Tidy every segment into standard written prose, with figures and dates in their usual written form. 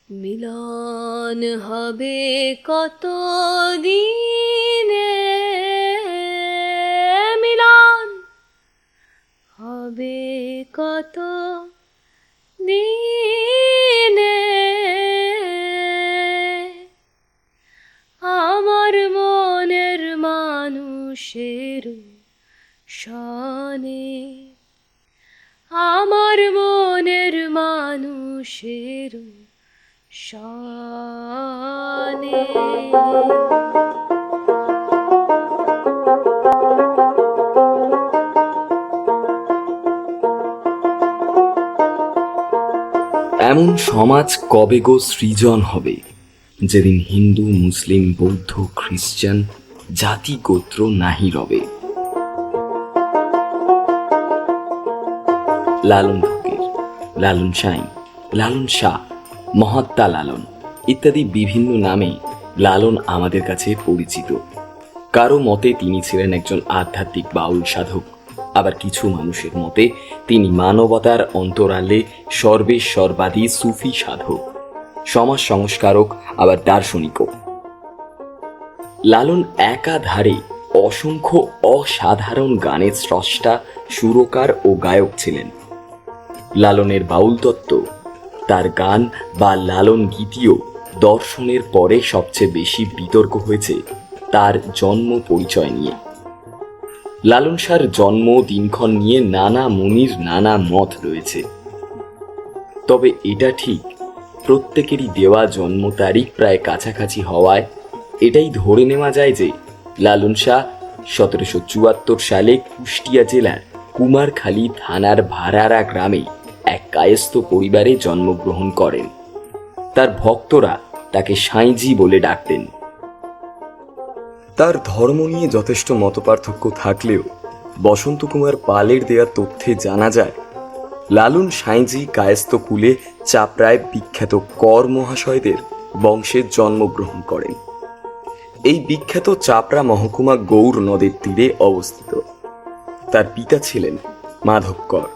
মিলন হবে কত দিনে, মিলন হবে কত দিনে, আমার মনের মানুষের সনে, আমার মনের মানুষের সনে। এমন সমাজ কবে গো সৃজন হবে, যেদিন হিন্দু, মুসলিম, বৌদ্ধ, খ্রিস্টান জাতি গোত্র নাহি রবে। লালন ফকির, লালন সাঁই, লালন শাহ, মহাত্মা লালন ইত্যাদি বিভিন্ন নামে লালন আমাদের কাছে পরিচিত। কারো মতে তিনি ছিলেন একজন আধ্যাত্মিক বাউল সাধক, আবার কিছু মানুষের মতে তিনি মানবতার অন্তরালে সর্বেশ্বরবাদী সুফি সাধক, সমাজ সংস্কারক, আবার দার্শনিকও। লালন একাধারে অসংখ্য অসাধারণ গানের স্রষ্টা, সুরকার ও গায়ক ছিলেন। লালনের বাউল তত্ত্ব, তার গান বা লালন গীতিও দর্শনের পরে সবচেয়ে বেশি বিতর্ক হয়েছে তার জন্ম পরিচয় নিয়ে। লালন শাহর জন্ম দিনক্ষণ নিয়ে নানা মুনির নানা মত রয়েছে। তবে এটা ঠিক, প্রত্যেকেরই দেওয়া জন্ম তারিখ প্রায় কাছাকাছি হওয়ায় এটাই ধরে নেওয়া যায় যে লালন শাহ 1774 সালে কুষ্টিয়া জেলার কুমারখালী থানার ভাড়ারা গ্রামে এক কায়স্থ পরিবারে জন্মগ্রহণ করেন। তার ভক্তরা তাকে সাঁইজি বলে ডাকতেন। তার ধর্ম নিয়ে যথেষ্ট মতপার্থক্য থাকলেও বসন্ত কুমার পালের দেয়া তথ্যে জানা যায় লালন সাঁইজি কায়স্থ কুলে চাপড়ায় বিখ্যাত কর মহাশয়দের বংশে জন্মগ্রহণ করেন। এই বিখ্যাত চাপড়া মহকুমা গৌর নদের তীরে অবস্থিত। তার পিতা ছিলেন মাধব কর।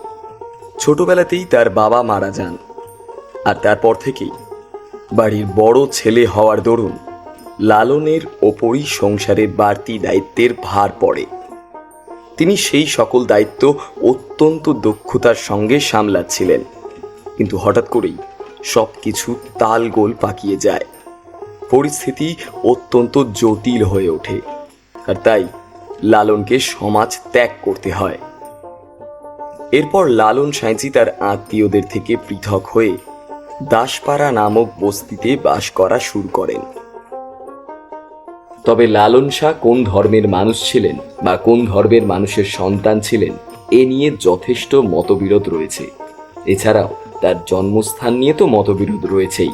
ছোটবেলাতেই তার বাবা মারা যান, আর তারপর থেকেই বাড়ির বড় ছেলে হওয়ার দরুন লালনের ওপরই সংসারের বাড়তি দায়িত্বের ভার পড়ে। তিনি সেই সকল দায়িত্ব অত্যন্ত দক্ষতার সঙ্গে সামলাচ্ছিলেন, কিন্তু হঠাৎ করেই সবকিছু তালগোল পাকিয়ে যায়। পরিস্থিতি অত্যন্ত জটিল হয়ে ওঠে, আর তাই লালনকে সমাজ ত্যাগ করতে হয়। এরপর লালন সাঁইজি তার আত্মীয়দের থেকে পৃথক হয়ে দাসপাড়া নামক বস্তিতে বাস করা শুরু করেন। তবে লালন শাহ কোন ধর্মের মানুষ ছিলেন বা কোন ধর্মের মানুষের সন্তান ছিলেন এ নিয়ে যথেষ্ট মতবিরোধ রয়েছে। এছাড়াও তার জন্মস্থান নিয়ে তো মতবিরোধ রয়েছেই।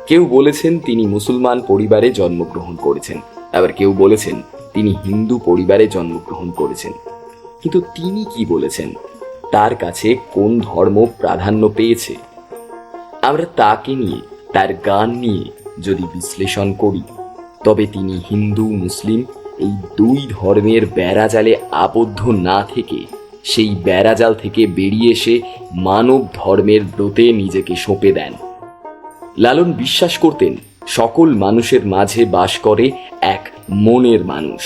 কেউ বলেছেন তিনি মুসলমান পরিবারে জন্মগ্রহণ করেছেন, আবার কেউ বলেছেন তিনি হিন্দু পরিবারে জন্মগ্রহণ করেছেন। কিন্তু তিনি কি বলেছেন, তার কাছে কোন ধর্ম প্রাধান্য পেয়েছে, আমরা তাকে নিয়ে, তার গান নিয়ে যদি বিশ্লেষণ করি, তবে তিনি হিন্দু মুসলিম এই দুই ধর্মের বেড়াজালে আবদ্ধ না থেকে সেই বেড়াজাল থেকে বেরিয়ে এসে মানব ধর্মের ব্রতে নিজেকে সঁপে দেন। লালন বিশ্বাস করতেন সকল মানুষের মাঝে বাস করে এক মনের মানুষ।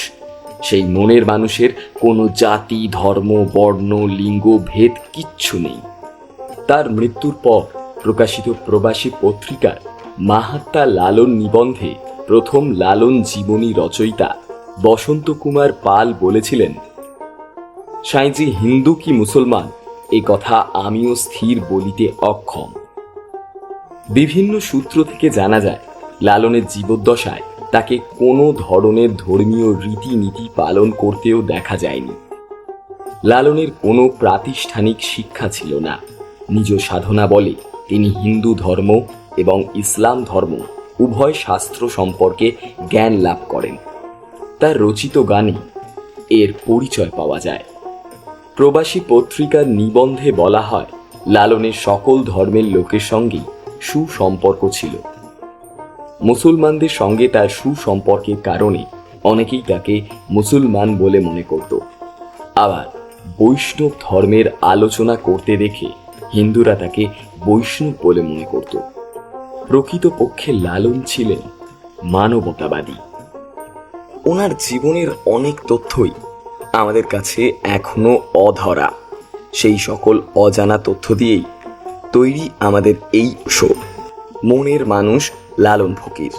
সেই মনের মানুষের কোনো জাতি, ধর্ম, বর্ণ, লিঙ্গ ভেদ কিচ্ছু নেই। তার মৃত্যুর পর প্রকাশিত প্রবাসী পত্রিকার মাহাত্মা লালন নিবন্ধে প্রথম লালন জীবনী রচয়িতা বসন্ত কুমার পাল বলেছিলেন, সাঁইজি হিন্দু কি মুসলমান এ কথা আমিও স্থির বলিতে অক্ষম। বিভিন্ন সূত্র থেকে জানা যায় লালনের জীবদ্দশায় তাকে কোনো ধরনের ধর্মীয় রীতিনীতি পালন করতেও দেখা যায়নি। লালনের কোনো প্রাতিষ্ঠানিক শিক্ষা ছিল না। নিজ সাধনা বলে তিনি হিন্দু ধর্ম এবং ইসলাম ধর্ম উভয় শাস্ত্র সম্পর্কে জ্ঞান লাভ করেন। তার রচিত গানে এর পরিচয় পাওয়া যায়। প্রবাসী পত্রিকার নিবন্ধে বলা হয়, লালনের সকল ধর্মের লোকের সঙ্গেই সুসম্পর্ক ছিল। মুসলমানদের সঙ্গে তার সুসম্পর্কের কারণে অনেকেই তাকে মুসলমান বলে মনে করত। আবার বৈষ্ণব ধর্মের আলোচনা করতে দেখে হিন্দুরা তাকে বৈষ্ণব বলে মনে করত। প্রকৃতপক্ষে লালন ছিলেন মানবতাবাদী। ওনার জীবনের অনেক তথ্যই আমাদের কাছে এখনো অধরা। সেই সকল অজানা তথ্য দিয়েই তৈরি আমাদের এই শো মনের মানুষ লালন ফকির।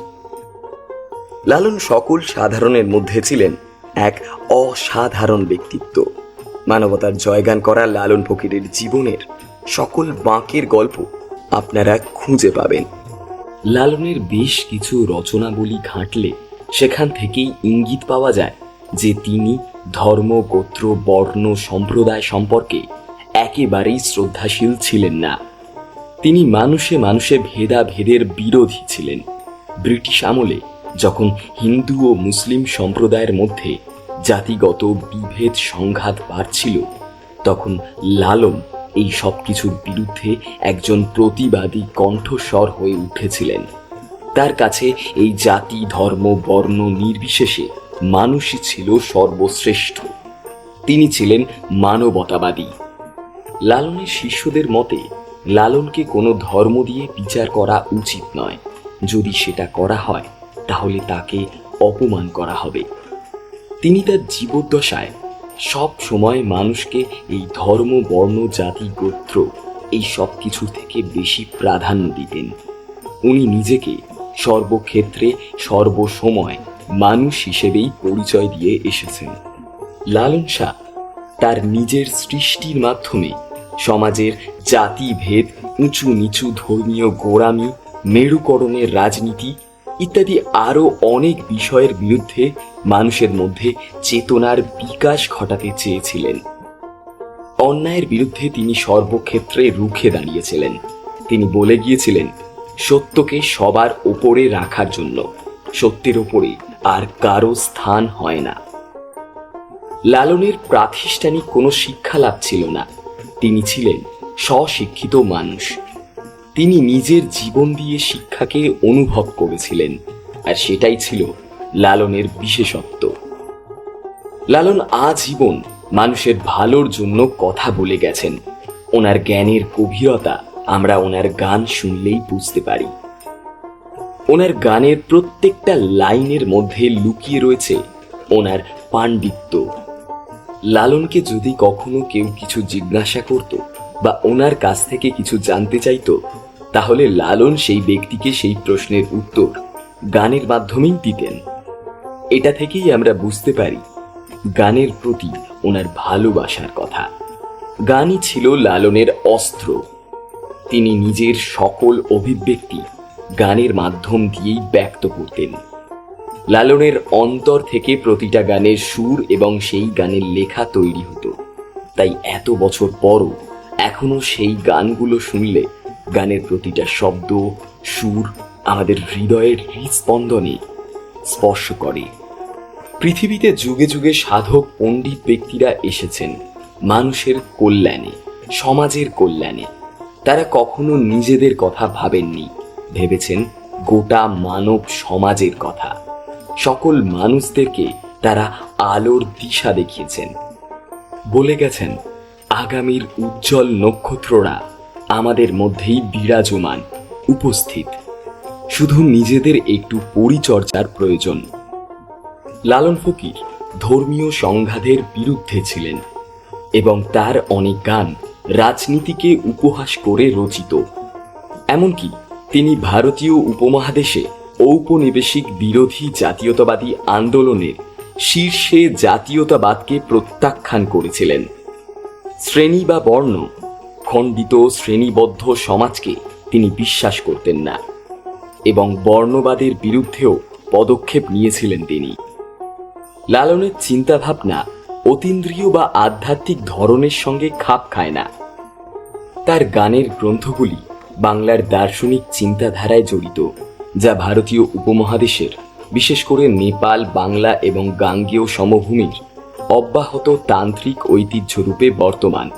লালন সকল সাধারণের মধ্যে ছিলেন এক অসাধারণ ব্যক্তিত্ব। মানবতার জয়গান করা লালন ফকিরের জীবনের সকল বাঁকের গল্প আপনারা খুঁজে পাবেন। লালনের বেশ কিছু রচনাবলী ঘাঁটলে সেখান থেকেই ইঙ্গিত পাওয়া যায় যে তিনি ধর্ম, গোত্র, বর্ণ, সম্প্রদায় সম্পর্কে একেবারেই শ্রদ্ধাশীল ছিলেন না। তিনি মানুষে মানুষে ভেদাভেদের বিরোধী ছিলেন। ব্রিটিশ আমলে যখন হিন্দু ও মুসলিম সম্প্রদায়ের মধ্যে জাতিগত বিভেদ সংঘাত বাড়ছিল, তখন লালন এই সব কিছুর বিরুদ্ধে একজন প্রতিবাদী কণ্ঠস্বর হয়ে উঠেছিলেন। তার কাছে এই জাতি, ধর্ম, বর্ণ নির্বিশেষে মানুষই ছিল সর্বশ্রেষ্ঠ। তিনি ছিলেন মানবতাবাদী। লালনের শিষ্যদের মতে লালনকে কোনো ধর্ম দিয়ে বিচার করা উচিত নয়। যদি সেটা করা হয় তাহলে তাকে অপমান করা হবে। তিনি তার জীবদ্দশায় সব সময় মানুষকে এই ধর্ম, বর্ণ, জাতি, গোত্র এই সব কিছু থেকে বেশি প্রাধান্য দিতেন। উনি নিজেকে সর্বক্ষেত্রে সর্বসময় মানুষ হিসেবেই পরিচয় দিয়ে এসেছেন। লালন শাহ তার নিজের সৃষ্টির মাধ্যমে সমাজের জাতিভেদ, উঁচু নিচু ধর্মীয় গোঁড়ামি, মেরুকরণের রাজনীতি ইত্যাদি আরও অনেক বিষয়ের বিরুদ্ধে মানুষের মধ্যে চেতনার বিকাশ ঘটাতে চেয়েছিলেন। অন্যায়ের বিরুদ্ধে তিনি সর্বক্ষেত্রে রুখে দাঁড়িয়েছিলেন। তিনি বলে গিয়েছিলেন, সত্যকে সবার ওপরে রাখার জন্য সত্যের ওপরে আর কারো স্থান হয় না। লালনের প্রাতিষ্ঠানিক কোনো শিক্ষা লাভ ছিল না। তিনি ছিলেন স্বশিক্ষিত মানুষ। তিনি নিজের জীবন দিয়ে শিক্ষাকে অনুভব করেছিলেন, আর সেটাই ছিল লালনের বিশেষত্ব। লালন আজীবন মানুষের ভালোর জন্য কথা বলে গেছেন। ওনার জ্ঞানের গভীরতা আমরা ওনার গান শুনলেই বুঝতে পারি। ওনার গানের প্রত্যেকটা লাইনের মধ্যে লুকিয়ে রয়েছে ওনার পাণ্ডিত্য। লালনকে যদি কখনো কেউ কিছু জিজ্ঞাসা করত বা ওনার কাছ থেকে কিছু জানতে চাইতো, তাহলে লালন সেই ব্যক্তিকে সেই প্রশ্নের উত্তর গানের মাধ্যমেই দিতেন। এটা থেকেই আমরা বুঝতে পারি গানের প্রতি ওনার ভালোবাসার কথা। গানই ছিল লালনের অস্ত্র। তিনি নিজের সকল অভিব্যক্তি গানের মাধ্যম দিয়েই ব্যক্ত করতেন। লালনের অন্তর থেকে প্রতিটা গানের সুর এবং সেই গানের লেখা তৈরি হতো। তাই এত বছর পরও এখনো সেই গানগুলো শুনলে গানের প্রতিটা শব্দ, সুর আমাদের হৃদয়ের হৃৎস্পন্দনে স্পর্শ করে। পৃথিবীতে যুগে যুগে সাধক পণ্ডিত ব্যক্তিরা এসেছেন মানুষের কল্যাণে, সমাজের কল্যাণে। তারা কখনো নিজেদের কথা ভাবেননি, ভেবেছেন গোটা মানব সমাজের কথা। সকল মানুষদেরকে তারা আলোর দিশা দেখিয়েছেন। বলে গেছেন, আগামীর উজ্জ্বল নক্ষত্ররা আমাদের মধ্যেই বিরাজমান, উপস্থিত। শুধু নিজেদের একটু পরিচর্যার প্রয়োজন। লালন ফকির ধর্মীয় সংঘাতের বিরুদ্ধে ছিলেন এবং তার অনেক গান রাজনীতিকে উপহাস করে রচিত। এমনকি তিনি ভারতীয় উপমহাদেশে ঔপনিবেশিক বিরোধী জাতীয়তাবাদী আন্দোলনের শীর্ষে জাতীয়তাবাদকে প্রত্যাখ্যান করেছিলেন। শ্রেণী বা বর্ণ, খণ্ডিত শ্রেণীবদ্ধ সমাজকে তিনি বিশ্বাস করতেন না এবং বর্ণবাদের বিরুদ্ধেও পদক্ষেপ নিয়েছিলেন তিনি। লালনের চিন্তাভাবনা অতীন্দ্রিয় বা আধ্যাত্মিক ধরনের সঙ্গে খাপ খায় না। তার গানের গ্রন্থগুলি বাংলার দার্শনিক চিন্তাধারায় জড়িত, যা ভারতীয় উপমহাদেশের, বিশেষ করে নেপাল, বাংলা এবং গাঙ্গেয় সমভূমির অব্যাহত তান্ত্রিক ঐতিহ্যরূপে বর্তমান।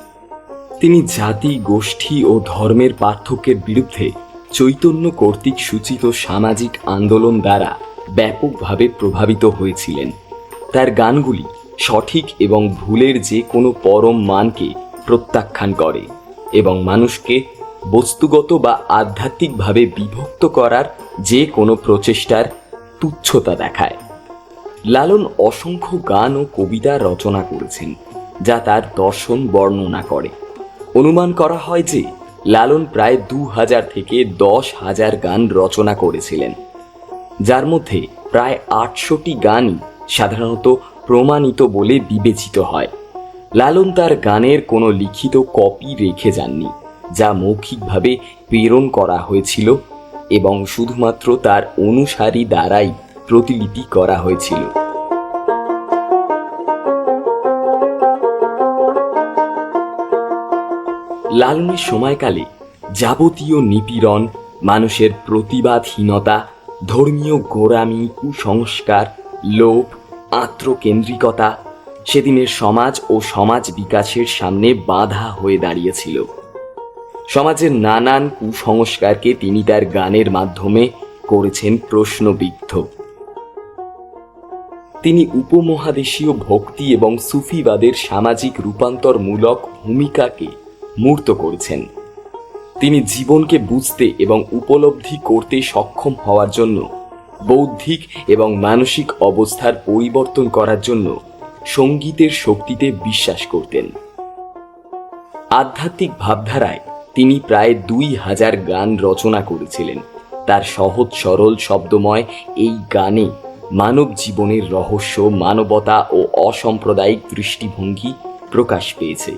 তিনি জাতি, গোষ্ঠী ও ধর্মের পার্থক্যের বিরুদ্ধে চৈতন্য কর্তৃক সূচিত সামাজিক আন্দোলন দ্বারা ব্যাপকভাবে প্রভাবিত হয়েছিলেন। তার গানগুলি সঠিক এবং ভুলের যে কোনো পরম মানকে প্রত্যাখ্যান করে এবং মানুষকে বস্তুগত বা আধ্যাত্মিকভাবে বিভক্ত করার যে কোনো প্রচেষ্টার তুচ্ছতা দেখায়। লালন অসংখ্য গান ও কবিতা রচনা করেছেন, যা তার দর্শন বর্ণনা করে। অনুমান করা হয় যে লালন প্রায় 2000 থেকে 10,000 গান রচনা করেছিলেন, যার মধ্যে প্রায় 800টি গানই সাধারণত প্রমাণিত বলে বিবেচিত হয়। লালন তার গানের কোনো লিখিত কপি রেখে যাননি, যা মৌখিকভাবে প্রেরণ করা হয়েছিল এবং শুধুমাত্র তার অনুসারী দ্বারাই প্রতিলিপি করা হয়েছিল। লালনের সময়কালে যাবতীয় নিপীড়ন, মানুষের প্রতিবাদহীনতা, ধর্মীয় গোঁড়ামি, কুসংস্কার, লোভ, আত্মকেন্দ্রিকতা সেদিনের সমাজ ও সমাজ বিকাশের সামনে বাধা হয়ে দাঁড়িয়েছিল। সমাজের নানান কুসংস্কারকে তিনি তার গানের মাধ্যমে করেছেন প্রশ্নবিদ্ধ। তিনি উপমহাদেশীয় ভক্তি এবং সুফিবাদের সামাজিক রূপান্তরমূলক ভূমিকাকে মূর্ত করেছেন। তিনি জীবনকে বুঝতে এবং উপলব্ধি করতে সক্ষম হওয়ার জন্য, বৌদ্ধিক এবং মানসিক অবস্থার পরিবর্তন করার জন্য সঙ্গীতের শক্তিতে বিশ্বাস করতেন। আধ্যাত্মিক ভাবধারায় তিনি প্রায় 2000 গান রচনা করেছিলেন। তার সহজ সরল শব্দময় এই গানে মানব জীবনের রহস্য, মানবতা ও অসাম্প্রদায়িক দৃষ্টিভঙ্গি প্রকাশ পেয়েছে।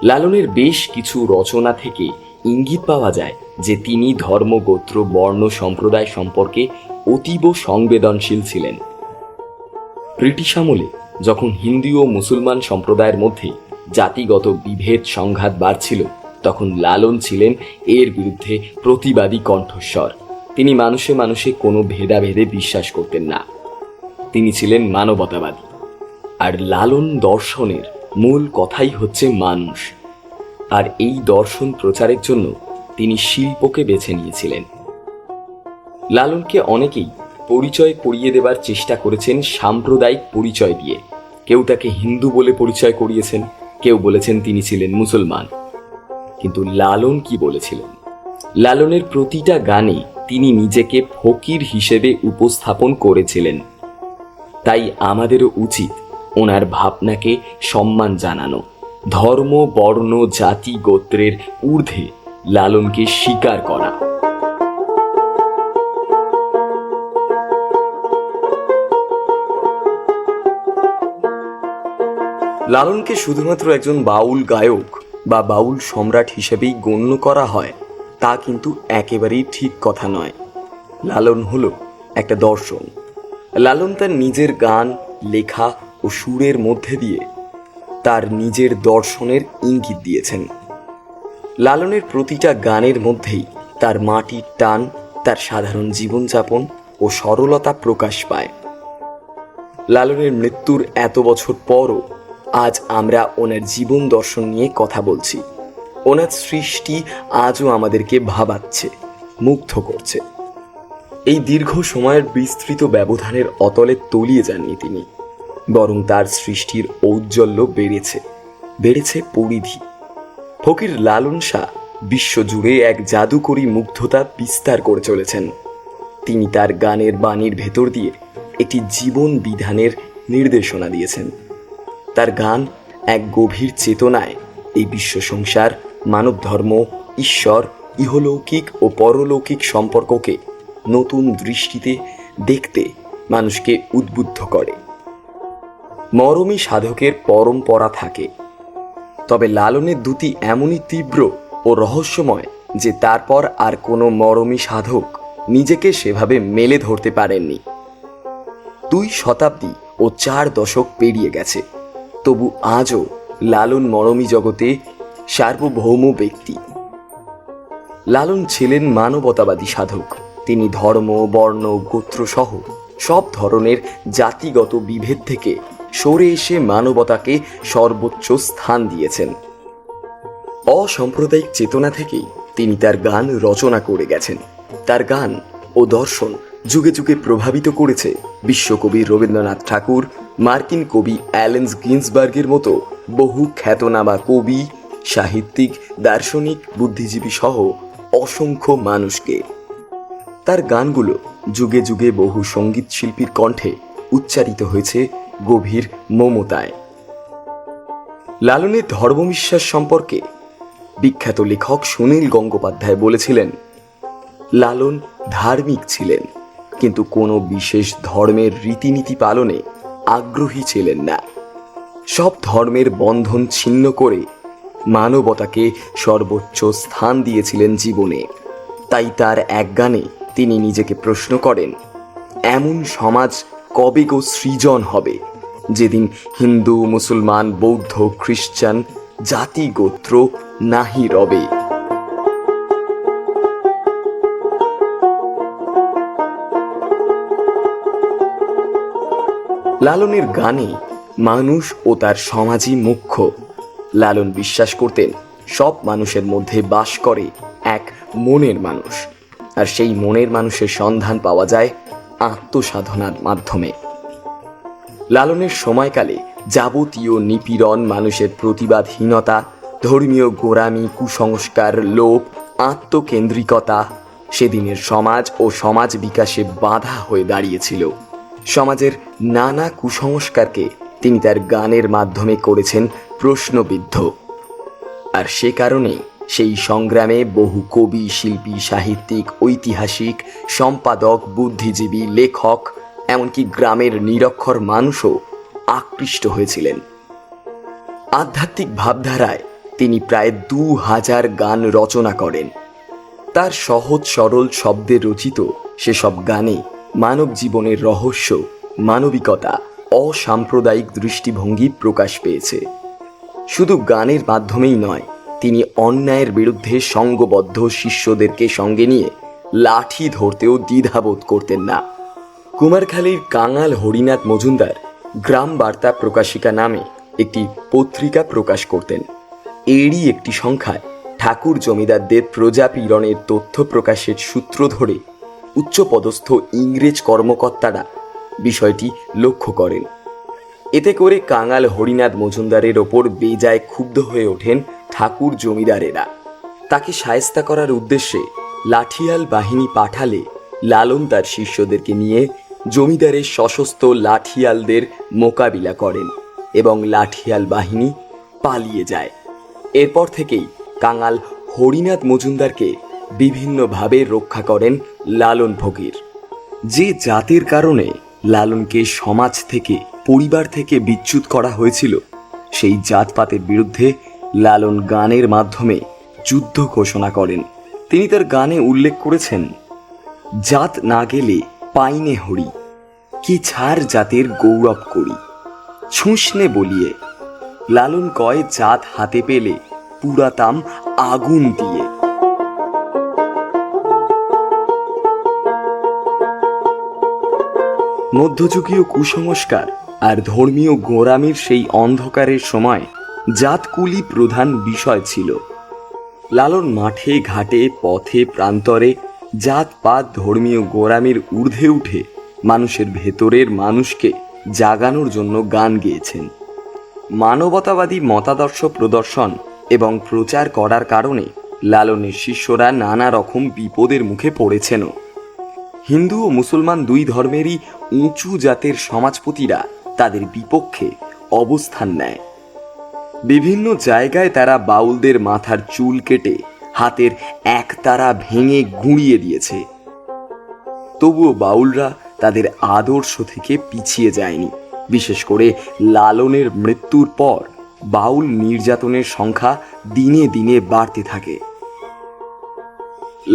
লালনের বেশ কিছু রচনা থেকে ইঙ্গিত পাওয়া যায় যে তিনি ধর্ম, গোত্র, বর্ণ, সম্প্রদায় সম্পর্কে অতীব সংবেদনশীল ছিলেন। ব্রিটিশ আমলে যখন হিন্দু ও মুসলমান সম্প্রদায়ের মধ্যে জাতিগত বিভেদ সংঘাত বাড়ছিল, তখন লালন ছিলেন এর বিরুদ্ধে প্রতিবাদী কণ্ঠস্বর। তিনি মানুষে মানুষে কোনো ভেদাভেদে বিশ্বাস করতেন না। তিনি ছিলেন মানবতাবাদী। আর লালন দর্শনের মূল কথাই হচ্ছে মানুষ। আর এই দর্শন প্রচারের জন্য তিনি শিল্পকে বেছে নিয়েছিলেন। লালনকে অনেকেই পরিচয় করিয়ে দেবার চেষ্টা করেছেন সাম্প্রদায়িক পরিচয় দিয়ে। কেউ তাকে হিন্দু বলে পরিচয় করিয়েছেন, কেউ বলেছেন তিনি ছিলেন মুসলমান। কিন্তু লালন কি বলেছিলেন? লালনের প্রতিটা গানে তিনি নিজেকে ফকির হিসেবে উপস্থাপন করেছিলেন। তাই আমাদেরও উচিত ওনার ভাবনাকে সম্মান জানানো, ধর্ম, বর্ণ, জাতি, গোত্রের ঊর্ধ্বে লালনকে স্বীকার করা। লালনকে শুধুমাত্র একজন বাউল গায়ক বা বাউল সম্রাট হিসেবেই গণ্য করা হয়, তা কিন্তু একেবারেই ঠিক কথা নয়। লালন হলো একটা দর্শন। লালন তার নিজের গান, লেখা ও সুরের মধ্যে দিয়ে তার নিজের দর্শনের ইঙ্গিত দিয়েছেন। লালনের প্রতিটা গানের মধ্যেই তার মাটির টান, তার সাধারণ জীবনযাপন ও সরলতা প্রকাশ পায়। লালনের মৃত্যুর এত বছর পরও আজ আমরা ওনার জীবন দর্শন নিয়ে কথা বলছি। ওনার সৃষ্টি আজও আমাদেরকে ভাবাচ্ছে, মুগ্ধ করছে। এই দীর্ঘ সময়ের বিস্তৃত ব্যবধানের অতলে তলিয়ে যাননি তিনি, বরং তার সৃষ্টির ঔজ্জ্বল্য বেড়েছে পরিধি। ফকির লালন শাহ বিশ্বজুড়ে এক জাদুকরী মুগ্ধতা বিস্তার করে চলেছেন। তিনি তার গানের বাণীর ভেতর দিয়ে একটি জীবন বিধানের নির্দেশনা দিয়েছেন। তার গান এক গভীর চেতনায় এই বিশ্ব সংসার, মানব ধর্ম, ঈশ্বর, ইহলৌকিক ও পরলৌকিক সম্পর্ককে নতুন দৃষ্টিতে দেখতে মানুষকে উদ্বুদ্ধ করে। মরমী সাধকের পরম্পরা থাকে, তবে লালনের দ্যুতি এমনই তীব্র ও রহস্যময় যে তারপর আর কোনো মরমী সাধক নিজেকে সেভাবে মেলে ধরতে পারেননি। 2 শতাব্দী ও 4 দশক পেরিয়ে গেছে, তবু আজও লালন মরমী জগতে সার্বভৌম ব্যক্তি। লালন ছিলেন মানবতাবাদী সাধক। তিনি ধর্ম, বর্ণ, গোত্র সহ সব ধরনের জাতিগত বিভেদ থেকে সরে এসে মানবতাকে সর্বোচ্চ স্থান দিয়েছেন। অসাম্প্রদায়িক চেতনা থেকেই তিনি তার গান রচনা করে গেছেন। তার গান ও দর্শন যুগে যুগে প্রভাবিত করেছে বিশ্বকবি রবীন্দ্রনাথ ঠাকুর, মার্কিন কবি অ্যালেন গিন্সবার্গের মতো বহু খ্যাতনামা কবি, সাহিত্যিক, দার্শনিক, বুদ্ধিজীবী সহ অসংখ্য মানুষকে। তার গানগুলো যুগে যুগে বহু সঙ্গীত শিল্পীর কণ্ঠে উচ্চারিত হয়েছে গভীর মমতায়। লালনের ধর্মবিশ্বাস সম্পর্কে বিখ্যাত লেখক সুনীল গঙ্গোপাধ্যায় বলেছিলেন, লালন ধার্মিক ছিলেন, কিন্তু কোনো বিশেষ ধর্মের রীতিনীতি পালনে আগ্রহী ছিলেন না। সব ধর্মের বন্ধন ছিন্ন করে মানবতাকে সর্বোচ্চ স্থান দিয়েছিলেন জীবনে। তাই তার এক গানে তিনি নিজেকে প্রশ্ন করেন, এমন সমাজ কবে গো সৃজন হবে, যেদিন হিন্দু, মুসলমান, বৌদ্ধ, খ্রিস্টান জাতি গোত্র নাহি রবে। লালনের গানে মানুষ ও তার সমাজই মুখ্য। লালন বিশ্বাস করতেন সব মানুষের মধ্যে বাস করে এক মনের মানুষ, আর সেই মনের মানুষের সন্ধান পাওয়া যায় আত্মসাধনার মাধ্যমে। লালনের সময়কালে যাবতীয় নিপীড়ন, মানুষের প্রতিবাদহীনতা, ধর্মীয় গোঁড়ামি, কুসংস্কার, লোভ, আত্মকেন্দ্রিকতা সেদিনের সমাজ ও সমাজ বিকাশে বাধা হয়ে দাঁড়িয়েছিল। সমাজের নানা কুসংস্কারকে তিনি তার গানের মাধ্যমে করেছেন প্রশ্নবিদ্ধ। আর সে কারণে সেই সংগ্রামে বহু কবি, শিল্পী, সাহিত্যিক, ঐতিহাসিক, সম্পাদক, বুদ্ধিজীবী, লেখক, এমনকি গ্রামের নিরক্ষর মানুষও আকৃষ্ট হয়েছিলেন। আধ্যাত্মিক ভাবধারায় তিনি প্রায় 2000 গান রচনা করেন। তার সহজ সরল শব্দে রচিত সেসব গানে মানব জীবনের রহস্য, মানবিকতা, অসাম্প্রদায়িক দৃষ্টিভঙ্গি প্রকাশ পেয়েছে। শুধু গানের মাধ্যমেই নয়, তিনি অন্যায়ের বিরুদ্ধে সঙ্গবদ্ধ শিষ্যদেরকে সঙ্গে নিয়ে লাঠি ধরতেও দ্বিধাবোধ করতেন না। কুমারখালীর কাঙাল হরিনাথ মজুমদার গ্রাম বার্তা প্রকাশিকা নামে একটি পত্রিকা প্রকাশ করতেন। এরই একটি সংখ্যায় ঠাকুর জমিদারদের প্রজাপীড়নের তথ্য প্রকাশের সূত্র ধরে উচ্চপদস্থ ইংরেজ কর্মকর্তারা বিষয়টি লক্ষ্য করেন। এতে করে কাঙাল হরিনাথ মজুমদারের ওপর বেজায় ক্ষুব্ধ হয়ে ওঠেন ঠাকুর জমিদারেরা। তাকে শায়েস্তা করার উদ্দেশ্যে লাঠিয়াল বাহিনী পাঠালে লালন তার শিষ্যদেরকে নিয়ে জমিদারের সশস্ত্র লাঠিয়ালদের মোকাবিলা করেন এবং লাঠিয়াল বাহিনী পালিয়ে যায়। এরপর থেকেই কাঙাল হরিনাথ মজুমদারকে বিভিন্নভাবে রক্ষা করেন লালন ফকির। যে জাতির কারণে লালনকে সমাজ থেকে, পরিবার থেকে বিচ্যুত করা হয়েছিল, সেই জাতপাতের বিরুদ্ধে লালন গানের মাধ্যমে যুদ্ধ ঘোষণা করেন। তিনি তার গানে উল্লেখ করেছেন, জাত না গেলে পাইনে হরি, কি ছাড় জাতের গৌরব করি, ছুঁসনে বলিয়ে, লালন কয় জাত হাতে পেলে পুরাতাম আগুন দিয়ে। মধ্যযুগীয় কুসংস্কার আর ধর্মীয় গোঁড়ামির সেই অন্ধকারের সময় জাতকুলি প্রধান বিষয় ছিল। লালন মাঠে ঘাটে, পথে প্রান্তরে জাতপাত, ধর্মীয় গোঁড়ামির ঊর্ধ্বে উঠে মানুষের ভেতরের মানুষকে জাগানোর জন্য গান গেয়েছেন। মানবতাবাদী মতাদর্শ প্রদর্শন এবং প্রচার করার কারণে লালনের শিষ্যরা নানা রকম বিপদের মুখে পড়েছেনও। হিন্দু ও মুসলমান দুই ধর্মেরই উঁচু জাতের সমাজপতিরা তাদের বিপক্ষে অবস্থান নেয়। বিভিন্ন জায়গায় তারা বাউলদের মাথার চুল কেটে হাতের একতারা ভেঙে গুঁড়িয়ে দিয়েছে। তবুও বাউলরা তাদের আদর্শ থেকে পিছিয়ে যায়নি। বিশেষ করে লালনের মৃত্যুর পর বাউল নির্যাতনের সংখ্যা দিনে দিনে বাড়তে থাকে।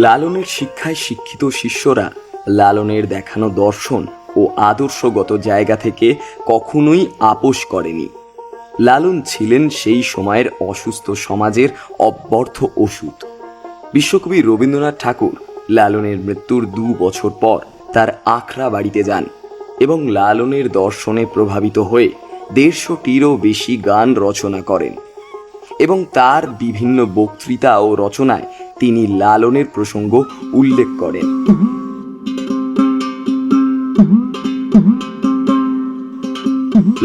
লালনের শিক্ষায় শিক্ষিত শিষ্যরা লালনের দেখানো দর্শন ও আদর্শগত জায়গা থেকে কখনোই আপোস করেনি। লালন ছিলেন সেই সময়ের অসুস্থ সমাজের অব্যর্থ ওষুধ। বিশ্বকবি রবীন্দ্রনাথ ঠাকুর লালনের মৃত্যুর 2 বছর পর তার আখড়া বাড়িতে যান এবং লালনের দর্শনে প্রভাবিত হয়ে 150টিরও বেশি গান রচনা করেন এবং তার বিভিন্ন বক্তৃতা ও রচনায় তিনি লালনের প্রসঙ্গ উল্লেখ করেন।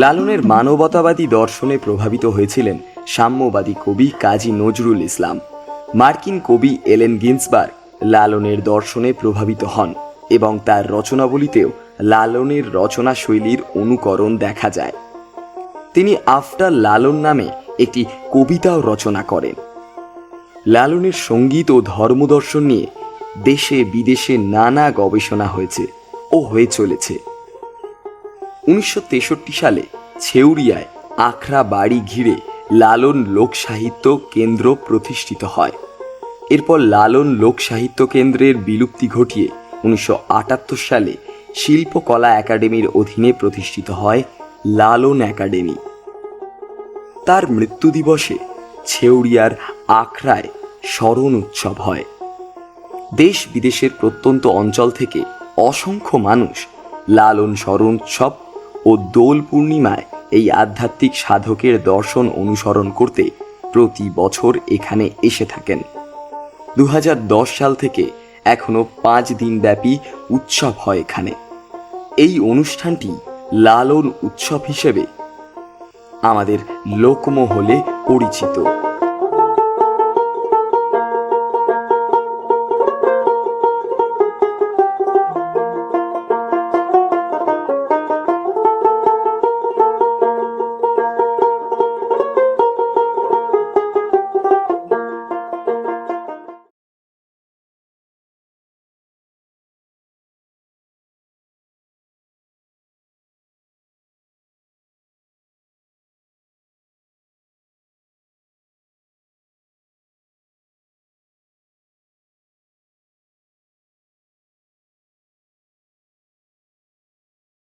লালনের মানবতাবাদী দর্শনে প্রভাবিত হয়েছিলেন সাম্যবাদী কবি কাজী নজরুল ইসলাম। মার্কিন কবি এলেন গিন্সবার্গ লালনের দর্শনে প্রভাবিত হন এবং তার রচনাবলিতেও লালনের রচনা শৈলীর অনুকরণ দেখা যায়। তিনি আফটার লালন নামে একটি কবিতাও রচনা করেন। লালনের সঙ্গীত ও ধর্মদর্শন নিয়ে দেশে বিদেশে নানা গবেষণা হয়েছে ও হয়ে চলেছে। 1963 সালে ছেউরিয়ায় আখড়া বাড়ি ঘিরে লালন লোক সাহিত্য কেন্দ্র প্রতিষ্ঠিত হয়। এরপর লালন লোক সাহিত্য কেন্দ্রের বিলুপ্তি ঘটিয়ে 1978 সালে শিল্পকলা একাডেমির অধীনে প্রতিষ্ঠিত হয় লালন একাডেমি। তার মৃত্যু দিবসে ছেউরিয়ার আখড়ায় স্মরণ উৎসব হয়। দেশ বিদেশের প্রত্যন্ত অঞ্চল থেকে অসংখ্য মানুষ লালন স্মরণ উৎসব ও দোল পূর্ণিমায় এই আধ্যাত্মিক সাধকের দর্শন অনুসরণ করতে প্রতি বছর এখানে এসে থাকেন। 2010 সাল থেকে এখনো 5 দিন ব্যাপী উৎসব হয় এখানে। এই অনুষ্ঠানটি লালন উৎসব হিসেবে আমাদের লোকমহলে পরিচিত।